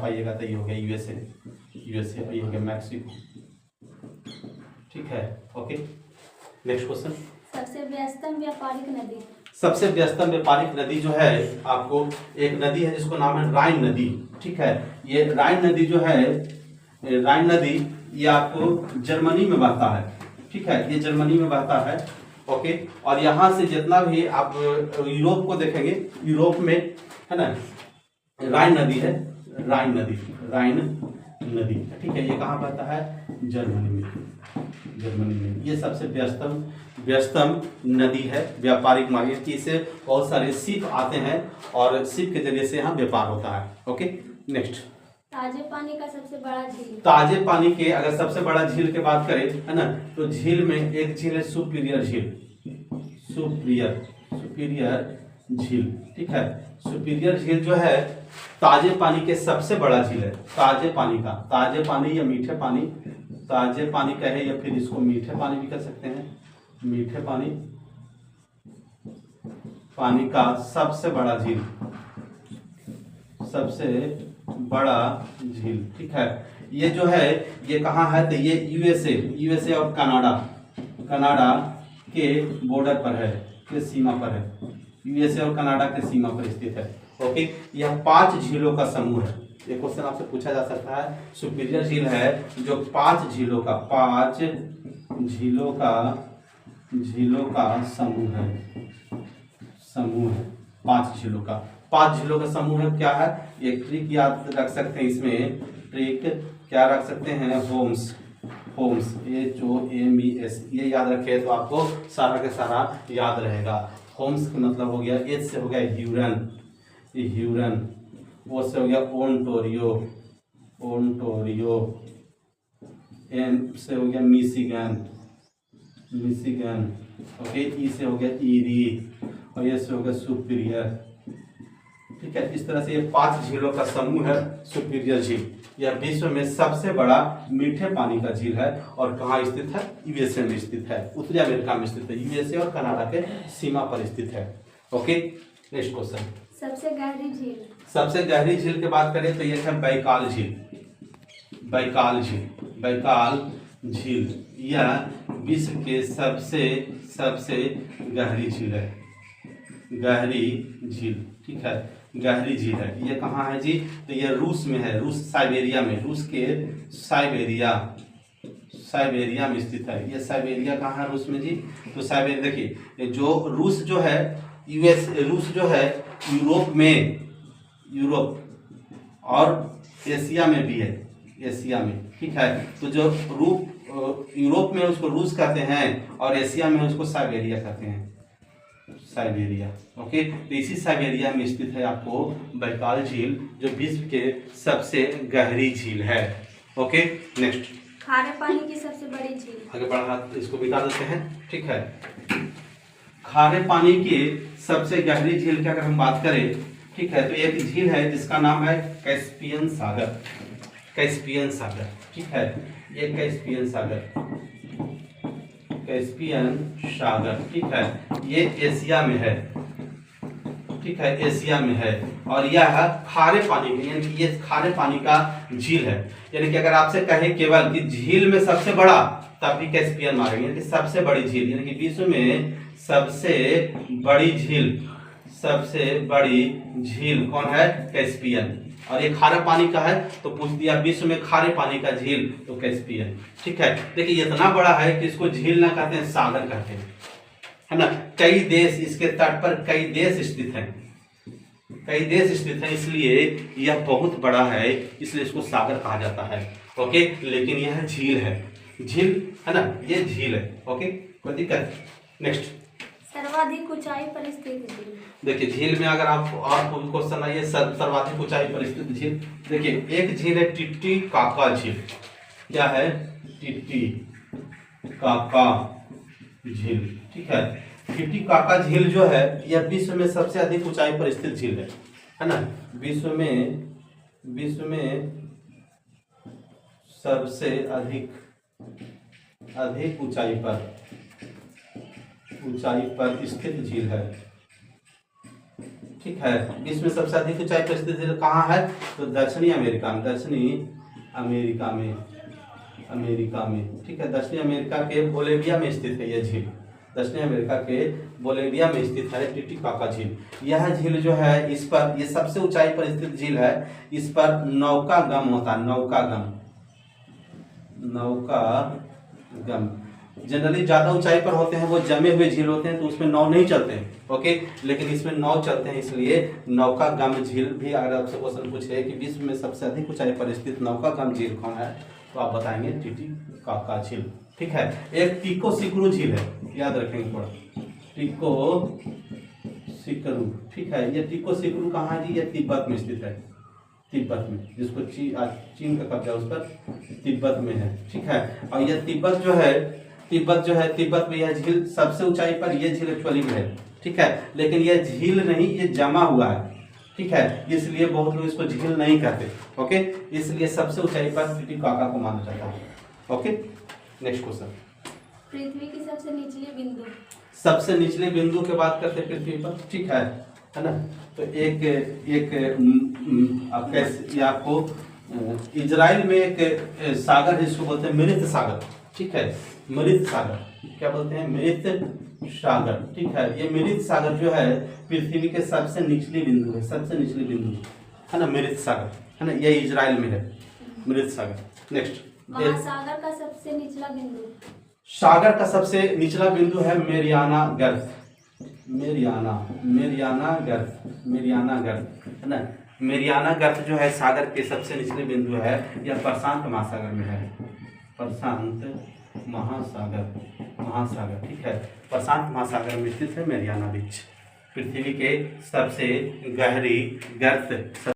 आइएगा तो ये हो गया यूएसए, यूएसए, और ये हो गया मैक्सिको। ठीक है, ओके। Next question. सबसे व्यस्तम व्यापारिक नदी। सबसे व्यस्तम व्यापारिक नदी जो है आपको, एक नदी है जिसको नाम है राइन नदी। ठीक है, ये राइन नदी जो है, राइन नदी ये आपको जर्मनी में बहता है। ठीक है, ये जर्मनी में बहता है, ओके। और यहाँ से जितना भी आप यूरोप को देखेंगे, यूरोप में है ना राइन नदी है, राइन नदी, राइन नदी। ठीक है, ये कहाँ बहता है? जर्मनी में, जर्मनी में। ये सबसे व्यस्तम नदी है व्यापारिक मार्ग की, इससे बहुत सारे शिप आते हैं और शिप के जरिए से यहाँ व्यापार होता है, ओके। नेक्स्ट। ताजे पानी का सबसे बड़ा झील। ताजे पानी के अगर सबसे बड़ा झील की बात करें, है ना, तो झील में एक झील है सुपीरियर झील, सुपीरियर झील। ठीक है, सुपीरियर झील जो है ताजे पानी के सबसे बड़ा झील है। ताजे पानी का, ताजे पानी या मीठे पानी, ताजे पानी का है, या फिर इसको मीठे पानी भी कर सकते हैं, मीठे पानी, पानी का सबसे बड़ा झील, सबसे बड़ा झील। ठीक है, ये जो है ये कहाँ है? तो ये यूएसए और कनाडा के बॉर्डर पर है, के सीमा पर है, यूएसए और कनाडा के सीमा पर स्थित है, ओके। यह 5 झीलों का समूह है। ये क्वेश्चन आपसे पूछा जा सकता है। सुपीरियर झील है जो 5 झीलों का, 5 झीलों का समूह है, 5 झीलों का, 5 झीलों का समूह है। क्या है? एक ट्रिक याद रख सकते हैं, इसमें ट्रिक क्या रख सकते हैं? होम्स, HOMES, ये याद रखे तो आपको सारा के सारा याद रहेगा। होम्स का मतलब हो गया, एच से हो गया ह्यूरन, ओ से हो गया ओंटोरियो, एम से हो गया मिशिगन, ओके। ई से हो गया ईरी, और ये से हो गया सुपीरियर। ठीक है, इस तरह से ये 5 झीलों का समूह है सुपीरियर झील। यह विश्व में सबसे बड़ा मीठे पानी का झील है, और कहाँ स्थित है? यूएसए में स्थित है, उत्तरी अमेरिका में स्थित है, यूएसए और कनाडा के सीमा पर स्थित है, ओके। Next question. सबसे गहरी झील। सबसे गहरी झील की बात करें तो यह है बैकाल झील, बैकाल झील। यह विश्व के सबसे गहरी झील है, गहरी झील। ठीक है, गहरी झील है। ये कहाँ है जी? तो ये रूस में है, साइबेरिया में, रूस के साइबेरिया में स्थित है। ये साइबेरिया कहाँ है रूस में जी? तो साइबेरिया देखिए, जो रूस जो है रूस जो है यूरोप और एशिया में भी है, एशिया में। ठीक है, तो जो यूरोप में उसको रूस कहते हैं और एशिया में उसको साइबेरिया कहते हैं, साइबेरिया, ओके। तो इसी साइबेरिया में स्थित है आपको बैकाल झील, जो विश्व के सबसे गहरी झील है, ओके। नेक्स्ट। खारे पानी की सबसे बड़ी झील। आगे बढ़ा इसको बिता देते हैं। ठीक है, खारे पानी की सबसे गहरी झील की अगर हम बात करें, ठीक है, तो एक झील है जिसका नाम है कैस्पियन सागर, ठीक है, ये कैस्पियन सागर, ठीक है, ये एशिया में है, ठीक है, एशिया में है। और यह खारे पानी की, यानी कि ये खारे पानी का झील है। यानी कि अगर आपसे कहे केवल कि झील में सबसे बड़ा, तब भी कैस्पियन मारेंगे, यानी कि सबसे बड़ी झील, यानी कि विश्व में सबसे बड़ी झील कौन है? कैस्पियन। और ये खारे पानी का है, तो पूछ दिया विश्व में खारे पानी का झील, तो कैस्पियन। ठीक है, देखिए इतना बड़ा है कि इसको झील ना कहते हैं, सागर कहते हैं, है ना। कई देश इसके तट पर, कई देश स्थित हैं, इसलिए यह बहुत बड़ा है, इसलिए इसको सागर कहा जाता है, ओके। लेकिन यह झील है, है ना, ये झील है, ओके, कोई दिक्कत? नेक्स्ट। सर्वाधिक ऊंचाई पर स्थित झील। देखिए झील में अगर आपको और कोई क्वेश्चन आइए, सर्वाधिक ऊंचाई पर स्थित झील, देखिए एक झील है टिटीकाका झील। क्या है? टिटीकाका झील, ठीक है। टिटीकाका झील जो है यह विश्व में सबसे अधिक ऊंचाई पर स्थित झील है ना। विश्व में सबसे अधिक ऊंचाई पर स्थित झील है, ठीक है। विश्व में सबसे अधिक ऊंचाई पर स्थित झील कहाँ है? तो दक्षिणी अमेरिका में, दक्षिणी अमेरिका में, अमेरिका में, ठीक है। दक्षिणी अमेरिका के बोलिविया में स्थित है यह झील, दक्षिणी अमेरिका के बोलिविया में स्थित है टिटिकाका झील। यह झील जो है, इस पर, ये सबसे ऊंचाई पर स्थित झील है। इस पर नौकागम होता है, नौकागम, नौकागम। जनरली ज्यादा ऊंचाई पर होते हैं वो जमे हुए झील होते हैं, तो उसमें नाव नहीं चलते हैं, ओके। लेकिन इसमें नाव चलते हैं, इसलिए नौकागम झील भी। अगर आपसे क्वेश्चन पूछे कि विश्व में सबसे अधिक ऊंचाई पर स्थित नौकागम झील कौन है, तो आप बताएंगे टिटिकाका झील, ठीक है। एक टीको सिकरू झील है, याद रखेंगे थोड़ा, टीको सिकरू, ठीक है। ये टीको सिकरू कहाँ है जी? ये तिब्बत में स्थित है, तिब्बत में, जिसको चीन का कब्जा उस पर तिब्बत में है, ठीक है। और यह तिब्बत जो है, तिब्बत में यह झील सबसे ऊंचाई पर, यह झील एक्चुअली में है, ठीक है। लेकिन यह झील नहीं, ये जमा हुआ है, ठीक है। इसलिए बहुत लोग इसको झील नहीं कहते, ओके। इसलिए सबसे ऊंचाई पर टिटिकाका को माना जाता है, ओके। नेक्स्ट क्वेश्चन, पृथ्वी की सबसे निचली बिंदु। सबसे निचले बिंदु की बात करते हैं पृथ्वी पर, ठीक है ना। तो एक आपको इजराइल में एक सागर है, जिसको बोलते हैं मृत सागर, ठीक है। मृत सागर क्या बोलते हैं? मृत सागर, ठीक है। ये मृत सागर जो है पृथ्वी के सबसे निचली बिंदु है, सबसे निचली बिंदु है ना, मृत सागर, है ना। ये इजराइल में है मृत सागर। नेक्स्ट, महासागर का सबसे निचला बिंदु। सागर का सबसे निचला बिंदु है मेरियाना गर्त, मेरियाना गर्त, है ना। मेरियाना गर्त जो है सागर के सबसे निचले बिंदु है। यह प्रशांत महासागर में है, प्रशांत महासागर, ठीक है। प्रशांत महासागर में स्थित है मेरियाना बीच, पृथ्वी के सबसे गहरी गर्त।